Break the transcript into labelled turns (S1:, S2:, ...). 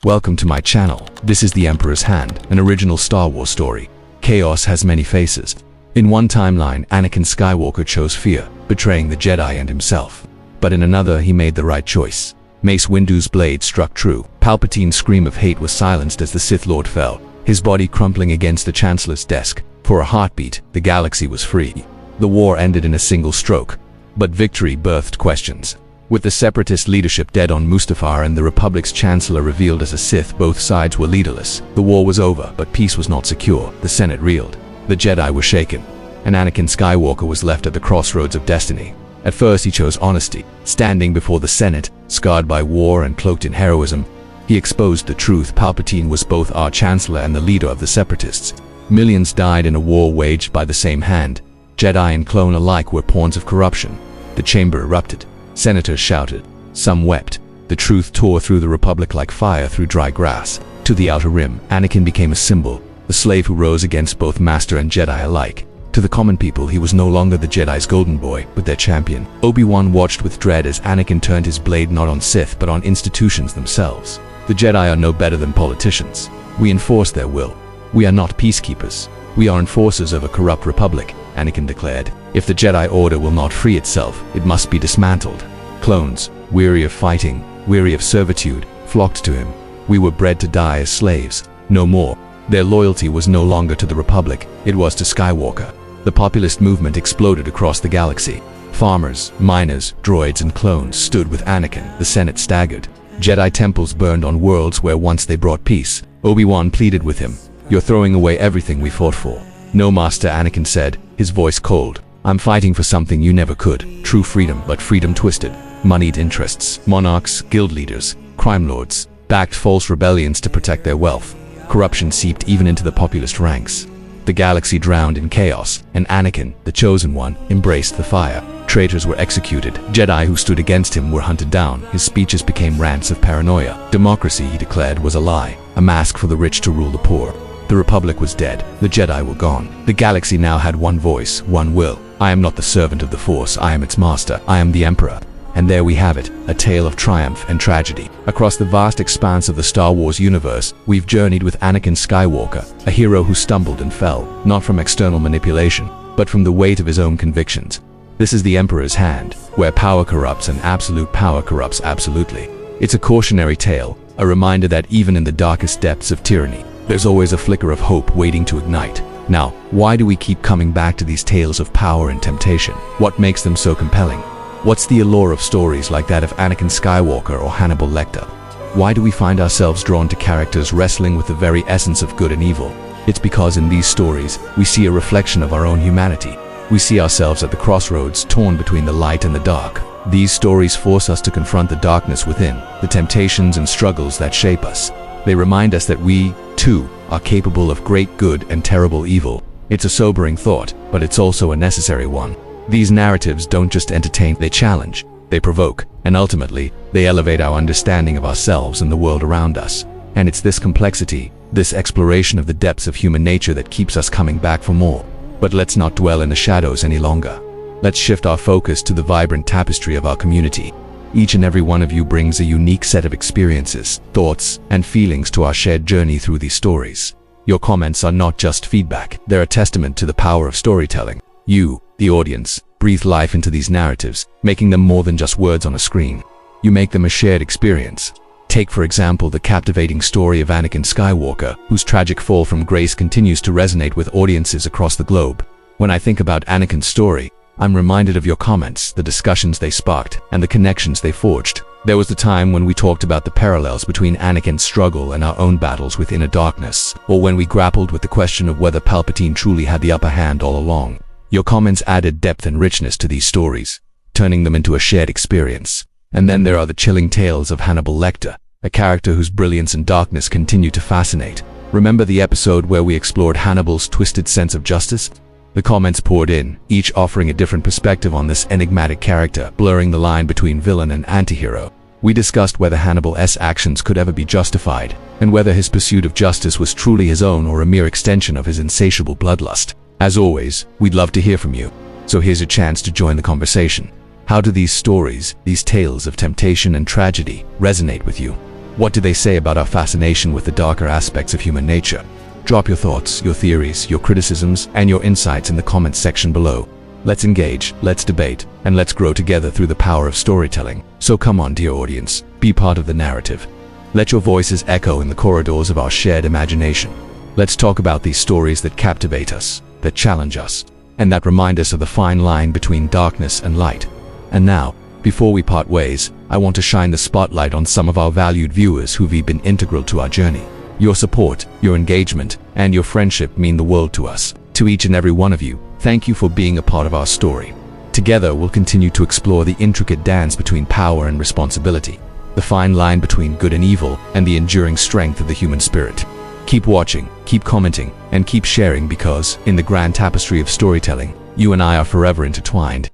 S1: Welcome to my channel. This is The Emperor's Hand, an original Star Wars story. Chaos has many faces. In one timeline, Anakin Skywalker chose fear, betraying the Jedi and himself. But in another, he made the right choice. Mace Windu's blade struck true. Palpatine's scream of hate was silenced as the Sith Lord fell, his body crumpling against the Chancellor's desk. For a heartbeat, the galaxy was free. The war ended in a single stroke. But victory birthed questions. With the Separatist leadership dead on Mustafar and the Republic's Chancellor revealed as a Sith, both sides were leaderless. The war was over, but peace was not secure. The Senate reeled. The Jedi were shaken. And Anakin Skywalker was left at the crossroads of destiny. At first he chose honesty. Standing before the Senate, scarred by war and cloaked in heroism, he exposed the truth. Palpatine was both our Chancellor and the leader of the Separatists. Millions died in a war waged by the same hand. Jedi and clone alike were pawns of corruption. The chamber erupted. Senators shouted. Some wept. The truth tore through the Republic like fire through dry grass. To the Outer Rim, Anakin became a symbol, the slave who rose against both Master and Jedi alike. To the common people, he was no longer the Jedi's golden boy, but their champion. Obi-Wan watched with dread as Anakin turned his blade not on Sith, but on institutions themselves. The Jedi are no better than politicians. We enforce their will. We are not peacekeepers. We are enforcers of a corrupt republic, Anakin declared. If the Jedi Order will not free itself, it must be dismantled. Clones, weary of fighting, weary of servitude, flocked to him. We were bred to die as slaves. No more. Their loyalty was no longer to the Republic, it was to Skywalker. The populist movement exploded across the galaxy. Farmers, miners, droids, and clones stood with Anakin. The Senate staggered. Jedi temples burned on worlds where once they brought peace. Obi-Wan pleaded with him. "You're throwing away everything we fought for." "No, Master," Anakin said, his voice cold. "I'm fighting for something you never could. True freedom, but freedom twisted. Moneyed interests, monarchs, guild leaders, crime lords, backed false rebellions to protect their wealth. Corruption seeped even into the populist ranks. The galaxy drowned in chaos, and Anakin, the chosen one, embraced the fire. Traitors were executed. Jedi who stood against him were hunted down. His speeches became rants of paranoia. Democracy, he declared, was a lie, a mask for the rich to rule the poor. The Republic was dead. The Jedi were gone. The galaxy now had one voice, one will. I am not the servant of the Force. I am its master. I am the Emperor. And there we have it, a tale of triumph and tragedy. Across the vast expanse of the Star Wars universe, we've journeyed with Anakin Skywalker, a hero who stumbled and fell, not from external manipulation, but from the weight of his own convictions. This is the Emperor's Hand, where power corrupts and absolute power corrupts absolutely. It's a cautionary tale, a reminder that even in the darkest depths of tyranny, there's always a flicker of hope waiting to ignite. Now, why do we keep coming back to these tales of power and temptation? What makes them so compelling? What's the allure of stories like that of Anakin Skywalker or Hannibal Lecter? Why do we find ourselves drawn to characters wrestling with the very essence of good and evil? It's because in these stories, we see a reflection of our own humanity. We see ourselves at the crossroads, torn between the light and the dark. These stories force us to confront the darkness within, the temptations and struggles that shape us. They remind us that we, too, are capable of great good and terrible evil. It's a sobering thought, but it's also a necessary one. These narratives don't just entertain, they challenge, they provoke, and ultimately, they elevate our understanding of ourselves and the world around us. And it's this complexity, this exploration of the depths of human nature that keeps us coming back for more. But let's not dwell in the shadows any longer. Let's shift our focus to the vibrant tapestry of our community. Each and every one of you brings a unique set of experiences, thoughts, and feelings to our shared journey through these stories. Your comments are not just feedback, they're a testament to the power of storytelling. You, the audience, breathe life into these narratives, making them more than just words on a screen. You make them a shared experience. Take, for example, the captivating story of Anakin Skywalker, whose tragic fall from grace continues to resonate with audiences across the globe. When I think about Anakin's story, I'm reminded of your comments, the discussions they sparked, and the connections they forged. There was the time when we talked about the parallels between Anakin's struggle and our own battles with inner darkness, or when we grappled with the question of whether Palpatine truly had the upper hand all along. Your comments added depth and richness to these stories, turning them into a shared experience. And then there are the chilling tales of Hannibal Lecter, a character whose brilliance and darkness continue to fascinate. Remember the episode where we explored Hannibal's twisted sense of justice? The comments poured in, each offering a different perspective on this enigmatic character, blurring the line between villain and antihero. We discussed whether Hannibal's actions could ever be justified, and whether his pursuit of justice was truly his own or a mere extension of his insatiable bloodlust. As always, we'd love to hear from you, so here's a chance to join the conversation. How do these stories, these tales of temptation and tragedy, resonate with you? What do they say about our fascination with the darker aspects of human nature? Drop your thoughts, your theories, your criticisms, and your insights in the comments section below. Let's engage, let's debate, and let's grow together through the power of storytelling. So come on, dear audience, be part of the narrative. Let your voices echo in the corridors of our shared imagination. Let's talk about these stories that captivate us, that challenge us, and that remind us of the fine line between darkness and light. And now, before we part ways, I want to shine the spotlight on some of our valued viewers who've been integral to our journey. Your support, your engagement, and your friendship mean the world to us. To each and every one of you, thank you for being a part of our story. Together, we'll continue to explore the intricate dance between power and responsibility, the fine line between good and evil, and the enduring strength of the human spirit. Keep watching, keep commenting, and keep sharing because, in the grand tapestry of storytelling, you and I are forever intertwined.